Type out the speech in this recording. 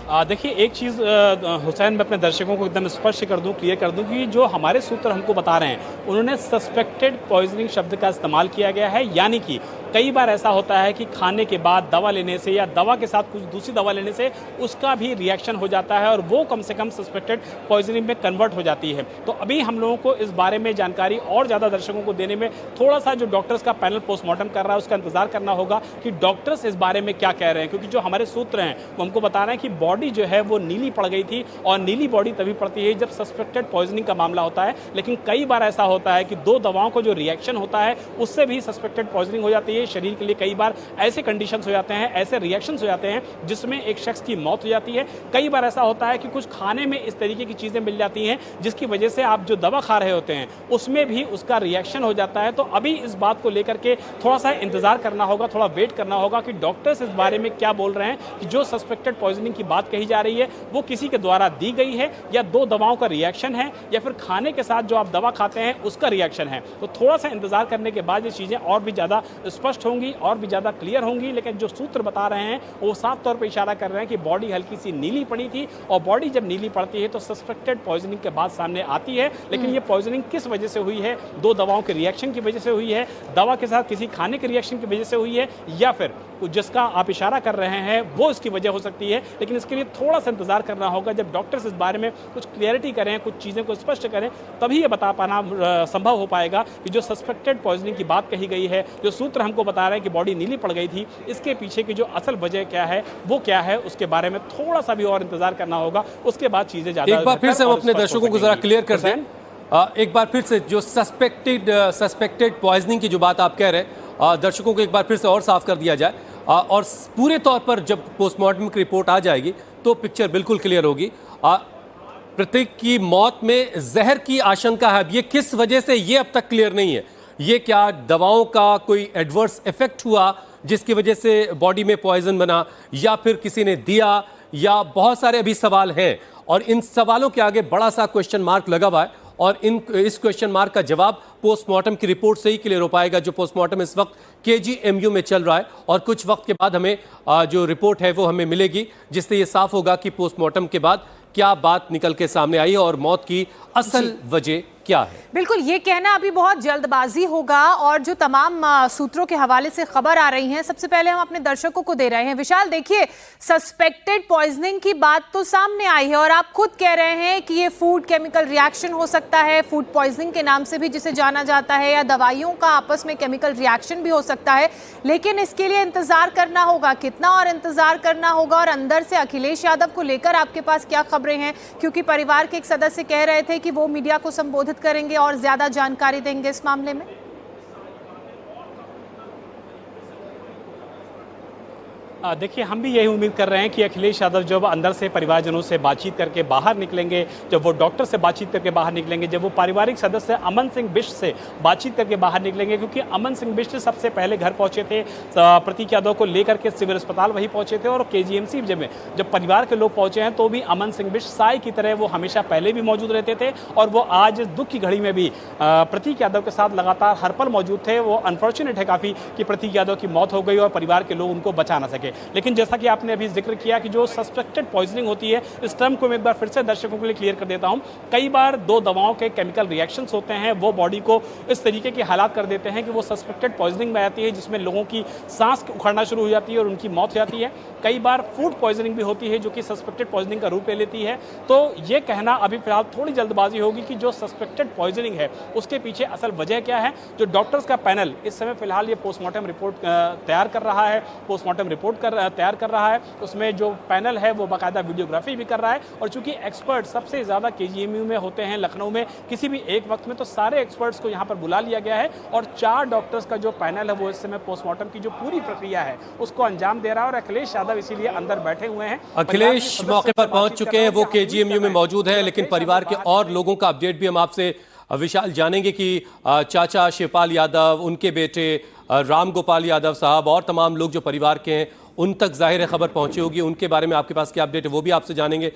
देखिए एक चीज़ हुसैन, मैं अपने दर्शकों को एकदम स्पष्ट कर दूं, क्लियर कर दूं कि जो हमारे सूत्र हमको बता रहे हैं उन्होंने सस्पेक्टेड पॉइजनिंग शब्द का इस्तेमाल किया गया है। यानी कि कई बार ऐसा होता है कि खाने के बाद दवा लेने से या दवा के साथ कुछ दूसरी दवा लेने से उसका भी रिएक्शन हो जाता है और वो कम से कम सस्पेक्टेड पॉइजनिंग में कन्वर्ट हो जाती है। तो अभी हम लोगों को इस बारे में जानकारी और ज़्यादा दर्शकों को देने में थोड़ा सा जो डॉक्टर्स का पैनल पोस्टमार्टम कर रहा है उसका इंतजार करना होगा कि डॉक्टर्स इस बारे में क्या कह रहे हैं, क्योंकि जो हमारे सूत्र हैं वो हमको बता रहे हैं कि बॉडी जो है वो नीली पड़ गई थी और नीली बॉडी तभी पड़ती है जब सस्पेक्टेड पॉइजनिंग का मामला होता है। लेकिन कई बार ऐसा होता है कि दो दवाओं को जो रिएक्शन होता है उससे भी सस्पेक्टेड पॉइजनिंग हो जाती है। शरीर के लिए कई बार ऐसे कंडीशंस हो जाते हैं, ऐसे रिएक्शंस हो जाते हैं जिसमें एक शख्स की मौत हो जाती है। कई बार ऐसा होता है कि कुछ खाने में इस तरीके की चीज़ें मिल जाती हैं जिसकी वजह से आप जो दवा खा रहे होते हैं उसमें भी उसका रिएक्शन हो जाता है। तो अभी इस बात को लेकर के थोड़ा सा इंतजार करना होगा, थोड़ा वेट करना होगा कि डॉक्टर्स इस बारे में क्या बोल रहे हैं कि जो सस्पेक्टेड पॉइजनिंग की बात कही जा रही है वो किसी के द्वारा दी गई है या दो दवाओं का रिएक्शन है या फिर खाने के साथ जो आप दवा खाते हैं उसका रिएक्शन है। तो थोड़ा सा इंतजार करने के बाद ये चीज़ें और भी ज़्यादा स्पष्ट होंगी और भी ज़्यादा क्लियर होंगी। लेकिन जो सूत्र बता रहे हैं वो साफ तौर पर इशारा कर रहे हैं कि बॉडी हल्की सी नीली पड़ी थी और बॉडी जब नीली पड़ती है तो सस्पेक्टेड पॉइजनिंग के बाद सामने आती है। लेकिन ये पॉइजनिंग किस वजह से हुई है, दो दवाओं के रिएक्शन की वजह से हुई है, दवा के साथ किसी खाने के रिएक्शन की वजह से हुई है या फिर जिसका आप इशारा कर रहे हैं वो इसकी वजह हो सकती है। लेकिन इसके लिए थोड़ा सा इंतजार करना होगा। जब डॉक्टर्स इस बारे में कुछ क्लियरिटी करें, कुछ चीज़ें को स्पष्ट करें, तभी ये बता पाना संभव हो पाएगा कि जो सस्पेक्टेड पॉइजनिंग की बात कही गई है, जो सूत्र हमको बता रहे हैं कि बॉडी नीली पड़ गई थी, इसके पीछे की जो असल वजह क्या है वो क्या है, उसके बारे में थोड़ा सा भी और इंतजार करना होगा। उसके बाद चीज़ें ज़्यादा एक बार फिर से हम अपने दर्शकों को जरा क्लियर कर दें। एक बार फिर से जो सस्पेक्टेड पॉइजनिंग की जो बात आप कह रहे हैं, दर्शकों को एक बार फिर से और साफ कर दिया जाए और पूरे तौर पर जब पोस्टमार्टम की रिपोर्ट आ जाएगी तो पिक्चर बिल्कुल क्लियर होगी। प्रतीक की मौत में जहर की आशंका है। ये किस वजह से ये अब तक क्लियर नहीं है। ये क्या दवाओं का कोई एडवर्स इफेक्ट हुआ जिसकी वजह से बॉडी में पॉइजन बना, या फिर किसी ने दिया, या बहुत सारे अभी सवाल हैं और इन सवालों के आगे बड़ा सा क्वेश्चन मार्क लगा हुआ है और इस क्वेश्चन मार्क का जवाब पोस्टमार्टम की रिपोर्ट से ही क्लियर हो पाएगा। जो पोस्टमार्टम इस वक्त KGMU में चल रहा है और कुछ वक्त के बाद हमें जो रिपोर्ट है वो हमें मिलेगी जिससे ये साफ होगा कि पोस्टमार्टम के बाद क्या बात निकल के सामने आई है और मौत की असल वजह क्या है। बिल्कुल, ये कहना अभी बहुत जल्दबाजी होगा और जो तमाम सूत्रों के हवाले से खबर आ रही हैं सबसे पहले हम अपने दर्शकों को दे रहे हैं। विशाल, देखिए सस्पेक्टेड पॉइजनिंग की बात तो सामने आई है और आप खुद कह रहे हैं कि ये फूड केमिकल रिएक्शन हो सकता है, फूड पॉइजनिंग के नाम से भी जिसे जाना जाता है, या दवाइयों का आपस में केमिकल रिएक्शन भी हो सकता है। लेकिन इसके लिए इंतजार करना होगा, कितना और इंतजार करना होगा। और अंदर से अखिलेश यादव को लेकर आपके पास क्या खबरें हैं, क्योंकि परिवार के एक सदस्य कह रहे थे कि वो मीडिया को संबोधित करेंगे और ज्यादा जानकारी देंगे इस मामले में। देखिए हम भी यही उम्मीद कर रहे हैं कि अखिलेश यादव जब अंदर से परिवारजनों से बातचीत करके बाहर निकलेंगे, जब वो डॉक्टर से बातचीत करके बाहर निकलेंगे, जब वो पारिवारिक सदस्य अमन सिंह बिष्ट से बातचीत करके बाहर निकलेंगे, क्योंकि अमन सिंह बिष्ट सबसे पहले घर पहुंचे थे, प्रतीक यादव को लेकर के सिविल अस्पताल वही पहुंचे थे और KGMC जब परिवार के लोग पहुंचे हैं तो भी अमन सिंह बिष्ट साई की तरह वो हमेशा पहले भी मौजूद रहते थे और वो आज दुख की घड़ी में भी प्रतीक यादव के साथ लगातार हर पल मौजूद थे। वो अनफॉर्चुनेट है काफ़ी कि प्रतीक यादव की मौत हो गई और परिवार के लोग उनको बचा ना सके। लेकिन जैसा कि आपने अभी जिक्र किया कि जो सस्पेक्टेड पॉइजनिंग होती है, इस टर्म को मैं एक बार फिर से दर्शकों के लिए क्लियर कर देता हूं। कई बार दो दवाओं के केमिकल रिएक्शंस होते हैं, वो बॉडी को इस तरीके की हालात कर देते हैं कि वो सस्पेक्टेड पॉइजनिंग में आती है जिसमें लोगों की सांस उखड़ना शुरू हो जाती है और उनकी मौत हो जाती है। कई बार फूड पॉइजनिंग भी होती है जो कि सस्पेक्टेड पॉइजनिंग का रूप ले लेती है। तो ये कहना अभी फिलहाल थोड़ी जल्दबाजी होगी कि जो सस्पेक्टेड पॉइजनिंग है उसके पीछे असल वजह क्या है। जो डॉक्टर्स का पैनल इस समय फिलहाल ये पोस्टमार्टम रिपोर्ट तैयार कर रहा है, पोस्टमार्टम रिपोर्ट तैयार कर रहा है, उसमें जो पैनल है वो बाकायदा वीडियोग्राफी भी कर रहा है। और चूंकि एक्सपर्ट सबसे ज़्यादा KGMU में होते हैं लखनऊ में किसी भी एक वक्त में, तो सारे एक्सपर्ट्स को यहाँ पर बुला लिया गया है और 4 डॉक्टर्स का जो पैनल है वो इस समय पोस्टमार्टम की जो पूरी प्रक्रिया है उसको अंजाम दे रहा है। और अखिलेश यादव इसीलिए अंदर बैठे हुए हैं। अखिलेश मौके पर पहुंच चुके हैं, वो KGMU में मौजूद हैं, लेकिन परिवार के और लोगों का अपडेट भी हम आपसे विशाल जानेंगे कि चाचा शिवपाल यादव, उनके बेटे राम गोपाल यादव साहब और तमाम लोग जो परिवार के हैं उन तक जाहिर खबर पहुंची होगी, उनके बारे में आपके पास क्या अपडेट है वो भी आपसे जानेंगे।